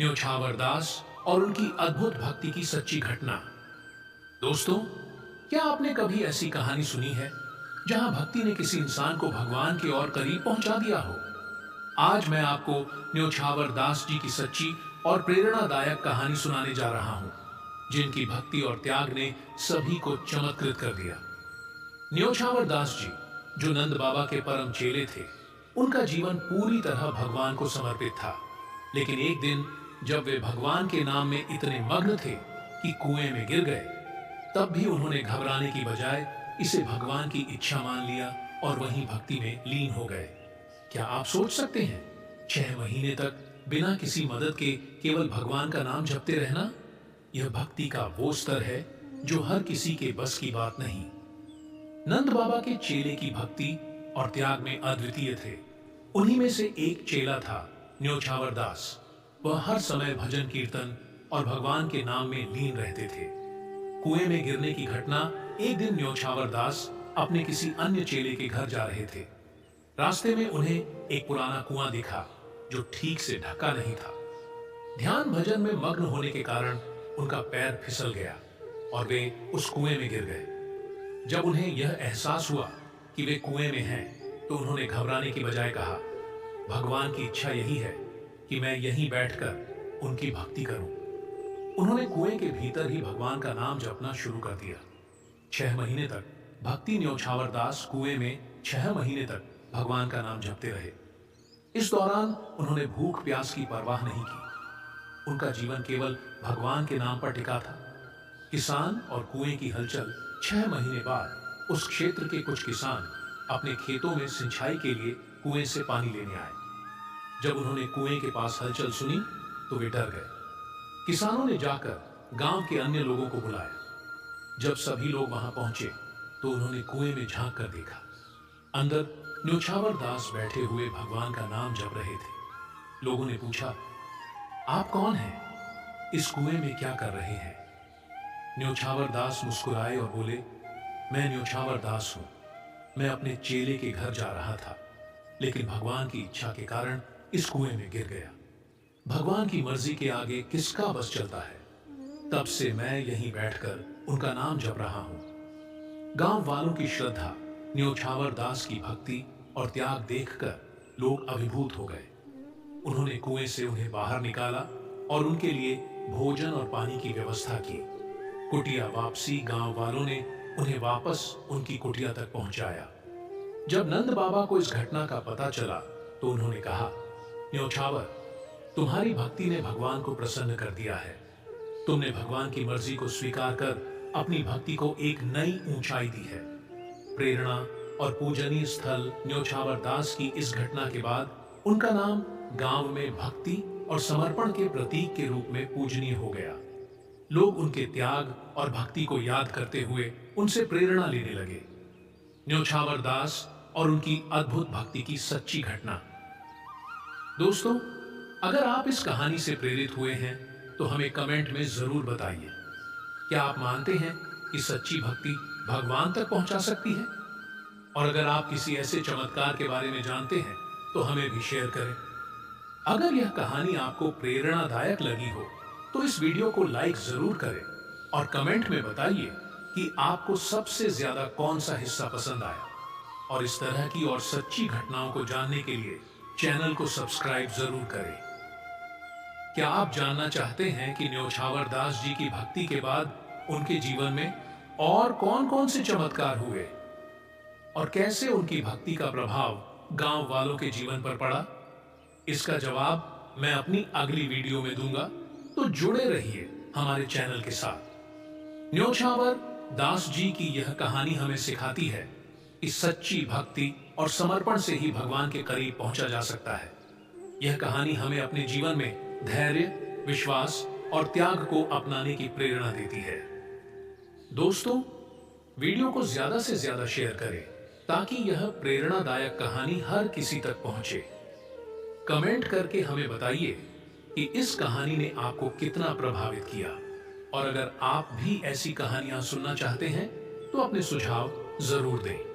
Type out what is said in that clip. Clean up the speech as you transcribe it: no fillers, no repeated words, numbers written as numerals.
न्योछावर दास और उनकी अद्भुत भक्ति की सच्ची घटना। दोस्तों, क्या आपने कभी ऐसी कहानी सुनी है जहां भक्ति ने किसी इंसान को भगवान के और करीब पहुंचा दिया हो? आज मैं आपको न्योछावर दास जी की सच्ची और प्रेरणादायक कहानी सुनाने जा रहा हूं, जिनकी भक्ति और त्याग ने सभी को चमत्कृत कर दिया। न्योछावर दास जी, जो नंद बाबा के परम चेले थे, उनका जीवन पूरी तरह भगवान को समर्पित था। लेकिन एक दिन जब वे भगवान के नाम में इतने मग्न थे कि कुएं में गिर गए, तब भी उन्होंने घबराने की बजाय इसे भगवान की इच्छा मान लिया और वहीं भक्ति में लीन हो गए। क्या आप सोच सकते हैं, 6 महीने तक बिना किसी मदद के केवल भगवान का नाम जपते रहना? यह भक्ति का वो स्तर है जो हर किसी के बस की बात नहीं। नंद बाबा के चेले की भक्ति और त्याग में अद्वितीय थे। उन्हीं में से एक चेला था न्योछावर दास। वह हर समय भजन कीर्तन और भगवान के नाम में लीन रहते थे। कुएं में गिरने की घटना, एक दिन न्योछावर दास अपने किसी अन्य चेले के घर जा रहे थे। रास्ते में उन्हें एक पुराना कुआं दिखा जो ठीक से ढका नहीं था। ध्यान भजन में मग्न होने के कारण उनका पैर फिसल गया और वे उस कुएं में गिर गए। जब उन्हें यह एहसास हुआ कि वे कुएं में हैं, तो उन्होंने घबराने की बजाय कहा, भगवान की इच्छा यही है कि मैं यहीं बैठकर उनकी भक्ति करूं। उन्होंने कुएं के भीतर ही भगवान का नाम जपना शुरू कर दिया। 6 महीने तक भक्ति न्योछावर दास कुएं में 6 महीने तक भगवान का नाम जपते रहे। इस दौरान उन्होंने भूख प्यास की परवाह नहीं की। उनका जीवन केवल भगवान के नाम पर टिका था। किसान और कुएं की हलचल 6 महीने बाद उस क्षेत्र के कुछ किसान अपने खेतों में सिंचाई के लिए कुएं से पानी लेने आए। जब उन्होंने कुएं के पास हलचल सुनी तो वे डर गए। किसानों ने जाकर गांव के अन्य लोगों को बुलाया। जब सभी लोग वहां पहुंचे तो उन्होंने कुएं में झांक कर देखा। अंदर न्योछावर दास बैठे हुए भगवान का नाम जप रहे थे। लोगों ने पूछा, आप कौन हैं? इस कुएं में क्या कर रहे हैं? न्योछावर दास मुस्कुराए और बोले, मैं न्योछावर दास हूं। मैं अपने चेले के घर जा रहा था, लेकिन भगवान की इच्छा के कारण इस कुएं में गिर गया। भगवान की मर्जी के आगे किसका बस चलता है? तब से मैं यहीं बैठकर उनका नाम जप रहा हूं। गांव वालों की श्रद्धा, न्योछावर दास की भक्ति और त्याग देखकर लोग अभिभूत हो गए। उन्होंने कुएं से उन्हें बाहर निकाला और उनके लिए भोजन और पानी की व्यवस्था की। कुटिया वापसी गांव वालों ने उन्हें वापस उनकी कुटिया तक पहुंचाया। जब नंद बाबा को इस घटना का पता चला तो उन्होंने कहा, न्योछावर, तुम्हारी भक्ति ने भगवान को प्रसन्न कर दिया है। तुमने भगवान की मर्जी को स्वीकार कर अपनी भक्ति को एक नई ऊंचाई दी है। प्रेरणा और पूजनीय स्थल न्योछावर दास की इस घटना के बाद उनका नाम गांव में भक्ति और समर्पण के प्रतीक के रूप में पूजनीय हो गया। लोग उनके त्याग और भक्ति को याद करते हुए उनसे प्रेरणा लेने लगे। न्योछावर दास और उनकी अद्भुत भक्ति की सच्ची घटना। दोस्तों, अगर आप इस कहानी से प्रेरित हुए हैं तो हमें कमेंट में जरूर बताइए। क्या आप मानते हैं कि सच्ची भक्ति भगवान तक पहुंचा सकती है? और अगर आप किसी ऐसे चमत्कार के बारे में जानते हैं तो हमें भी शेयर करें। अगर यह कहानी आपको प्रेरणादायक लगी हो तो इस वीडियो को लाइक जरूर करें और कमेंट में बताइए कि आपको सबसे ज्यादा कौन सा हिस्सा पसंद आया। और इस तरह की और सच्ची घटनाओं को जानने के लिए चैनल को सब्सक्राइब जरूर करें। क्या आप जानना चाहते हैं कि न्योछावर दास जी की भक्ति के बाद उनके जीवन में और कौन-कौन से चमत्कार हुए और कैसे उनकी भक्ति का प्रभाव गांव वालों के जीवन पर पड़ा? इसका जवाब मैं अपनी अगली वीडियो में दूंगा, तो जुड़े रहिए हमारे चैनल के साथ। न्योछावर दास जी की यह कहानी हमें सिखाती है कि सच्ची भक्ति और समर्पण से ही भगवान के करीब पहुंचा जा सकता है। यह कहानी हमें अपने जीवन में धैर्य, विश्वास और त्याग को अपनाने की प्रेरणा देती है। दोस्तों, वीडियो को ज्यादा से ज्यादा शेयर करें ताकि यह प्रेरणादायक कहानी हर किसी तक पहुंचे। कमेंट करके हमें बताइए कि इस कहानी ने आपको कितना प्रभावित किया। और अगर आप भी ऐसी कहानियां सुनना चाहते हैं तो अपने सुझाव जरूर दें।